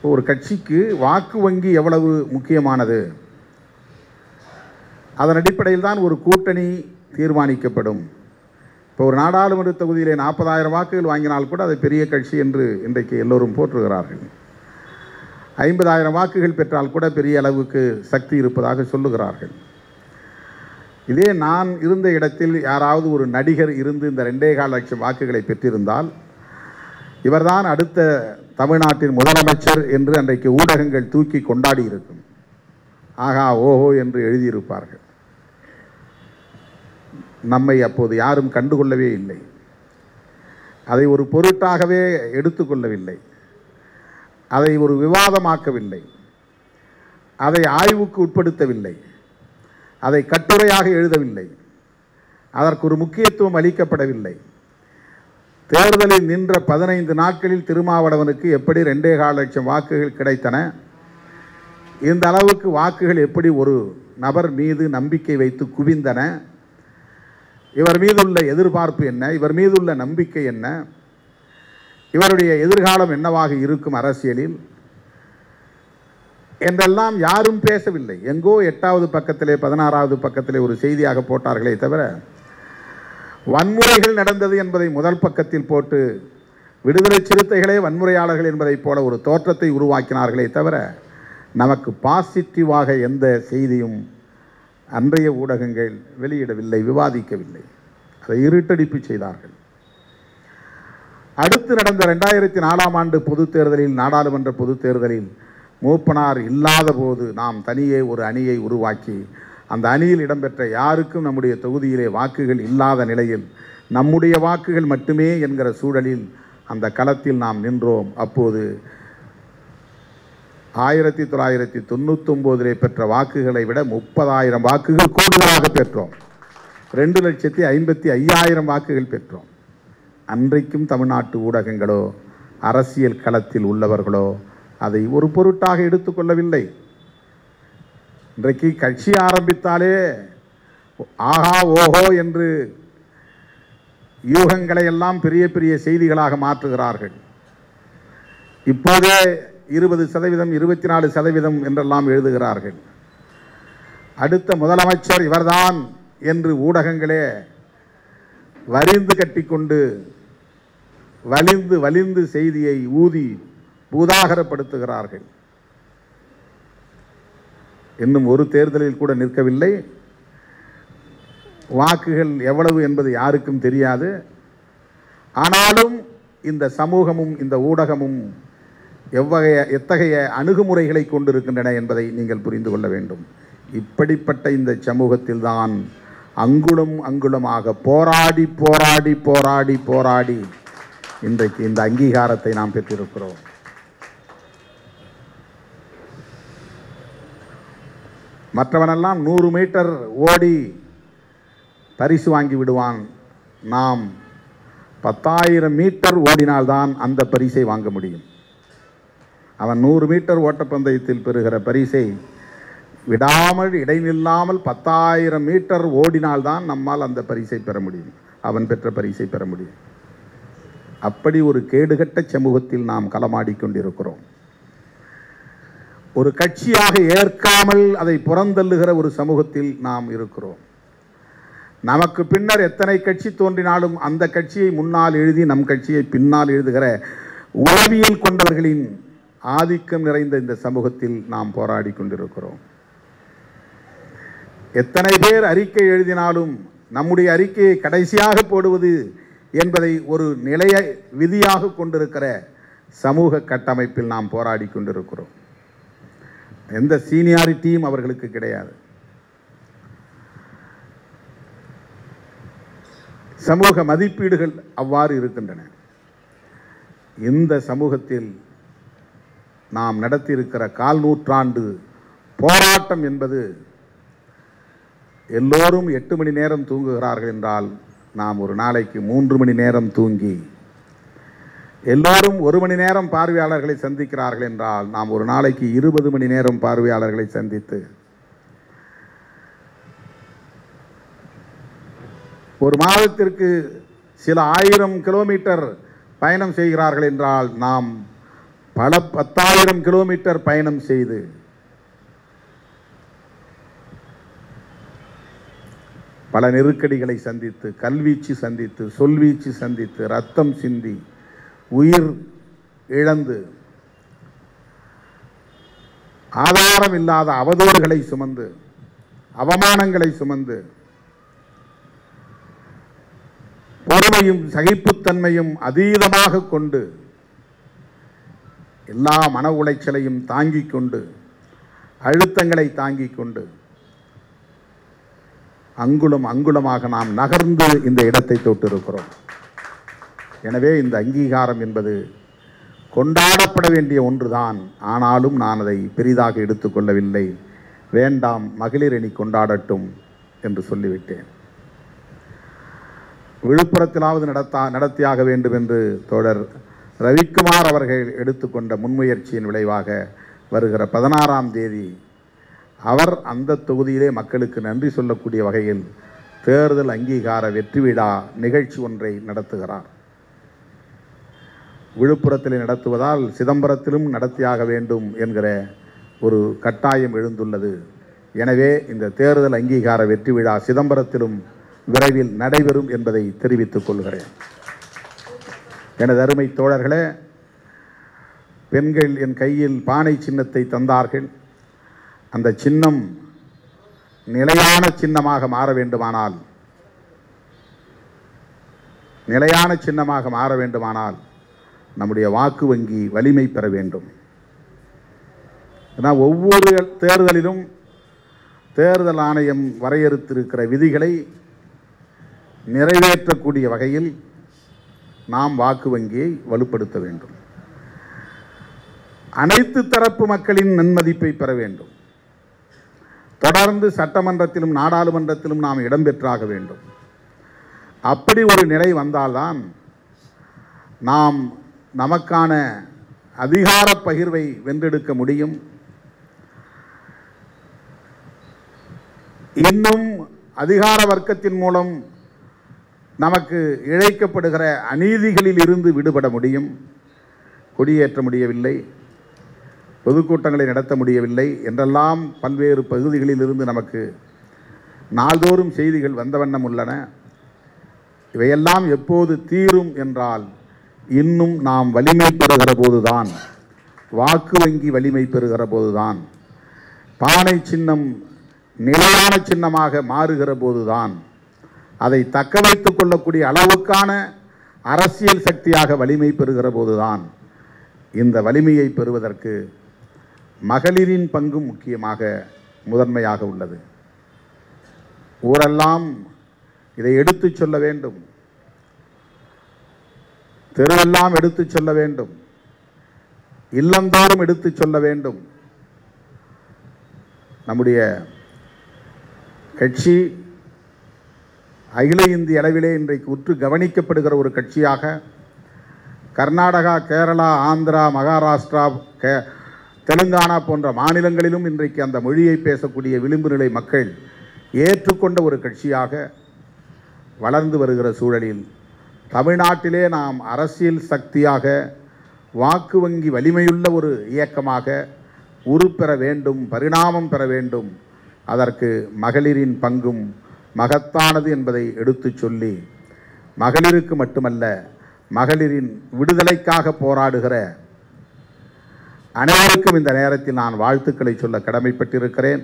ஒரு கட்சிக்கு வாக்கு வங்கி எவ்வளவு முக்கியமானது, அதன் அடிப்படையில் தான் ஒரு கூட்டணி தீர்மானிக்கப்படும். இப்போ ஒரு நாடாளுமன்ற தொகுதியிலே 40,000 வாக்குகள் வாங்கினால் கூட அது பெரிய கட்சி என்று இன்றைக்கு எல்லோரும் போற்றுகிறார்கள். 50,000 வாக்குகள் பெற்றால் கூட பெரிய அளவுக்கு சக்தி இருப்பதாக சொல்லுகிறார்கள். இதே நான் இருந்த இடத்தில் யாராவது ஒரு நடிகர் இருந்து இந்த 2.25 லட்சம் வாக்குகளை பெற்றிருந்தால் இவர்தான் அடுத்த தமிழ்நாட்டின் முதலமைச்சர் என்று அன்றைக்கு ஊடகங்கள் தூக்கி கொண்டாடி இருக்கும். ஆகா ஓஹோ என்று எழுதியிருப்பார்கள். நம்மை அப்போது யாரும் கண்டுகொள்ளவே இல்லை. அதை ஒரு பொருட்டாகவே எடுத்துக்கொள்ளவில்லை. அதை ஒரு விவாதமாக்கவில்லை. அதை ஆய்வுக்கு உட்படுத்தவில்லை. அதை கட்டுரையாக எழுதவில்லை. அதற்கு ஒரு முக்கியத்துவம் அளிக்கப்படவில்லை. தேர்தலில் நின்ற 15 நாட்களில் திருமாவளவனுக்கு எப்படி 2.25 லட்சம் வாக்குகள் கிடைத்தன, இந்த அளவுக்கு வாக்குகள் எப்படி ஒரு நபர் மீது நம்பிக்கை வைத்து குவிந்தன, இவர் மீதுள்ள எதிர்பார்ப்பு என்ன, இவர் மீதுள்ள நம்பிக்கை என்ன, இவருடைய எதிர்காலம் என்னவாக இருக்கும் அரசியலில் என்றெல்லாம் யாரும் பேசவில்லை. எங்கோ 8வது பக்கத்திலே 16வது பக்கத்திலே ஒரு செய்தியாக போட்டார்களே தவிர, வன்முறைகள் நடந்தது என்பதை முதல் பக்கத்தில் போட்டு விடுதலை சிறுத்தைகளே வன்முறையாளர்கள் என்பதைப் போல ஒரு தோற்றத்தை உருவாக்கினார்களே தவிர, நமக்கு பாசிட்டிவாக எந்த செய்தியும் அன்றைய ஊடகங்கள் வெளியிடவில்லை, விவாதிக்கவில்லை. அதை இருட்டடிப்பு செய்தார்கள். அடுத்து நடந்த 2004ஆம் ஆண்டு பொதுத் தேர்தலில், நாடாளுமன்ற பொதுத் தேர்தலில் மூப்பனார் இல்லாத போது நாம் தனியே ஒரு அணியை உருவாக்கி அந்த அணியில் இடம்பெற்ற யாருக்கும் நம்முடைய தொகுதியிலே வாக்குகள் இல்லாத நிலையில் நம்முடைய வாக்குகள் மட்டுமே என்கிற சூழலில் அந்த களத்தில் நாம் நின்றோம். அப்போது 1999 பெற்ற வாக்குகளை விட 30,000 வாக்குகள் கூடுதலாக பெற்றோம். 2,55,000 வாக்குகள் பெற்றோம். அன்றைக்கும் தமிழ்நாட்டு ஊடகங்களோ அரசியல் களத்தில் உள்ளவர்களோ அதை ஒரு பொருட்டாக எடுத்துக்கொள்ளவில்லை. இன்றைக்கு கட்சி ஆரம்பித்தாலே ஆஹா ஓஹோ என்று யூகங்களை எல்லாம் பெரிய பெரிய செய்திகளாக மாற்றுகிறார்கள். இப்போதே 20%, 24% என்றெல்லாம் எழுதுகிறார்கள். அடுத்த முதலமைச்சர் இவர்தான் என்று ஊடகங்களே வரிந்து கட்டிக்கொண்டு வலிந்து செய்தியை ஊதி பூதாகரப்படுத்துகிறார்கள். இன்னும் ஒரு தேர்தலில் கூட நிற்கவில்லை. வாக்குகள் எவ்வளவு என்பது யாருக்கும் தெரியாது. ஆனாலும் இந்த சமூகமும் இந்த ஊடகமும் எத்தகைய அணுகுமுறைகளை கொண்டிருக்கின்றன என்பதை நீங்கள் புரிந்து கொள்ள வேண்டும். இப்படிப்பட்ட இந்த சமூகத்தில் தான் அங்குலம் அங்குலமாக போராடி போராடி போராடி போராடி இன்றைக்கு இந்த அங்கீகாரத்தை நாம் பெற்றிருக்கிறோம். மற்றவனெல்லாம் 100 மீட்டர் ஓடி பரிசு வாங்கி விடுவான். நாம் 10,000 மீட்டர் ஓடினால்தான் அந்த பரிசை வாங்க முடியும். அவன் 100 மீட்டர் ஓட்டப்பந்தயத்தில் பெறுகிற பரிசை விடாமல் இடைநில்லாமல் 10,000 மீட்டர் ஓடினால்தான் நம்மால் அந்த பரிசை பெற முடியும், அவன் பெற்ற பரிசை பெற முடியும். அப்படி ஒரு கேடுகட்ட சமூகத்தில் நாம் களமாடிக்கொண்டிருக்கிறோம். ஒரு கட்சியாக ஏற்காமல் அதை புறந்தள்ளுகிற ஒரு சமூகத்தில் நாம் இருக்கிறோம். நமக்கு பின்னர் எத்தனை கட்சி தோன்றினாலும் அந்த கட்சியை முன்னால் எழுதி நம் கட்சியை பின்னால் எழுதுகிற உளவியல் கொண்டவர்களின் ஆதிக்கம் நிறைந்த இந்த சமூகத்தில் நாம் போராடி கொண்டிருக்கிறோம். எத்தனை பேர் அறிக்கை எழுதினாலும் நம்முடைய அறிக்கையை கடைசியாக போடுவது என்பதை ஒரு நிலைய விதியாக கொண்டிருக்கிற சமூக கட்டமைப்பில் நாம் போராடி கொண்டிருக்கிறோம். எந்த சீனியாரிட்டியும் அவர்களுக்கு கிடையாது. சமூக மதிப்பீடுகள் அவ்வாறு இருக்கின்றன. இந்த சமூகத்தில் நாம் நடத்தியிருக்கிற 1/4 நூற்றாண்டு போராட்டம் என்பது, எல்லோரும் 8 மணி நேரம் தூங்குகிறார்கள் என்றால் நாம் ஒரு நாளைக்கு 3 மணி நேரம் தூங்கி, எல்லோரும் 1 மணி நேரம் பார்வையாளர்களை சந்திக்கிறார்கள் என்றால் நாம் ஒரு நாளைக்கு 20 மணி நேரம் பார்வையாளர்களை சந்தித்து, ஒரு மாதத்திற்கு சில 1000 கிலோமீட்டர் பயணம் செய்கிறார்கள் என்றால் நாம் பல 10,000 கிலோமீட்டர் பயணம் செய்து பல நெருக்கடிகளை சந்தித்து, கல்வீச்சு சந்தித்து, சொல்வீச்சு சந்தித்து, ரத்தம் சிந்தி, உயிர் இழந்து, ஆதாரம் இல்லாத அவதூறுகளை சுமந்து, அவமானங்களை சுமந்து, பொறுமையும் சகிப்புத்தன்மையும் அதீதமாக கொண்டு, எல்லா மன உளைச்சலையும் தாங்கிக் கொண்டு, அழுத்தங்களை தாங்கிக் கொண்டு, அங்குலம் அங்குலமாக நாம் நகர்ந்து இந்த இடத்தை தொட்டிருக்கிறோம். எனவே இந்த அங்கீகாரம் என்பது கொண்டாடப்பட வேண்டிய ஒன்றுதான். ஆனாலும் நான் அதை பெரிதாக எடுத்துக்கொள்ளவில்லை. வேண்டாம், மகளிர் அணி கொண்டாடட்டும் என்று சொல்லிவிட்டேன். விழுப்புரத்திலாவது நடத்தியாக வேண்டும் என்று தோழர் ரவிக்குமார் அவர்கள் எடுத்துக்கொண்ட முன்முயற்சியின் விளைவாக வருகிற 16ஆம் தேதி அவர் அந்த தொகுதியிலே மக்களுக்கு நன்றி சொல்லக்கூடிய வகையில் தேர்தல் அங்கீகார வெற்றி விழா நிகழ்ச்சி ஒன்றை நடத்துகிறார். விழுப்புரத்திலே நடத்துவதால் சிதம்பரத்திலும் நடத்தியாக வேண்டும் என்கிற ஒரு கட்டாயம் எழுந்துள்ளது. எனவே இந்த தேர்தல் அங்கீகார வெற்றி விழா சிதம்பரத்திலும் விரைவில் நடைபெறும் என்பதை தெரிவித்துக் கொள்கிறேன். எனது அருமை தோழர்களே, பெண்கள் என் கையில் பானை சின்னத்தை தந்தார்கள். அந்த சின்னம் நிலையான சின்னமாக மாற வேண்டுமானால் நம்முடைய வாக்கு வங்கி வலிமை பெற வேண்டும். ஒவ்வொரு தேர்தலிலும் தேர்தல் ஆணையம் வரையறுத்திருக்கிற விதிகளை நிறைவேற்றக்கூடிய வகையில் நாம் வாக்கு வங்கியை வலுப்படுத்த வேண்டும். அனைத்து தரப்பு மக்களின் நன்மதிப்பை பெற வேண்டும். தொடர்ந்து சட்டமன்றத்திலும் நாடாளுமன்றத்திலும் நாம் இடம்பெற்றாக வேண்டும். அப்படி ஒரு நிலை வந்தால்தான் நாம் நமக்கான அதிகார பகிர்வை வென்றெடுக்க முடியும். இன்னும் அதிகார வர்க்கத்தின் மூலம் நமக்கு இழைக்கப்படுகிற அநீதிகளில் இருந்து விடுபட முடியும். கொடியேற்ற முடியவில்லை, பொதுக்கூட்டங்களை நடத்த முடியவில்லை என்றெல்லாம் பல்வேறு பகுதிகளில் இருந்து நமக்கு நாள்தோறும் செய்திகள் வந்த வண்ணம் உள்ளன. இவையெல்லாம் எப்போது தீரும் என்றால் இன்னும் நாம் வலிமை பெறுகிற போதுதான், வாக்கு வங்கி வலிமை பெறுகிற போதுதான், பானை சின்னம் நிலையான சின்னமாக மாறுகிற போதுதான், அதை தக்க வைத்துக் கொள்ளக்கூடிய அளவுக்கான அரசியல் சக்தியாக வலிமை பெறுகிற போதுதான். இந்த வலிமையை பெறுவதற்கு மகளிரின் பங்கும் முக்கியமாக முதன்மையாக உள்ளது. ஊரெல்லாம் இதை எடுத்துச் சொல்ல வேண்டும், தெருவெல்லாம் எடுத்துச் சொல்ல வேண்டும், இல்லந்தோறும் எடுத்துச் சொல்ல வேண்டும். நம்முடைய கட்சி அகில இந்திய அளவிலே இன்றைக்கு உற்று கவனிக்கப்படுகிற ஒரு கட்சியாக கர்நாடகா, கேரளா, ஆந்திரா, மகாராஷ்டிரா, தெலுங்கானா போன்ற மாநிலங்களிலும் இன்றைக்கு அந்த மொழியை பேசக்கூடிய விளிம்பு நிலை மக்கள் ஏற்றுக்கொண்ட ஒரு கட்சியாக வளர்ந்து வருகிற சூழலில் தமிழ்நாட்டிலே நாம் அரசியல் சக்தியாக, வாக்கு வங்கி வலிமையுள்ள ஒரு இயக்கமாக உருப்பெற வேண்டும், பரிணாமம் பெற வேண்டும். அதற்கு மகளிரின் பங்கும் மகத்தானது என்பதை எடுத்துச் சொல்லி, மகளிருக்கு மட்டுமல்ல, மகளிரின் விடுதலைக்காக போராடுகிற அனைவருக்கும் இந்த நேரத்தில் நான் வாழ்த்துக்களை சொல்ல கடமைப்பட்டிருக்கிறேன்.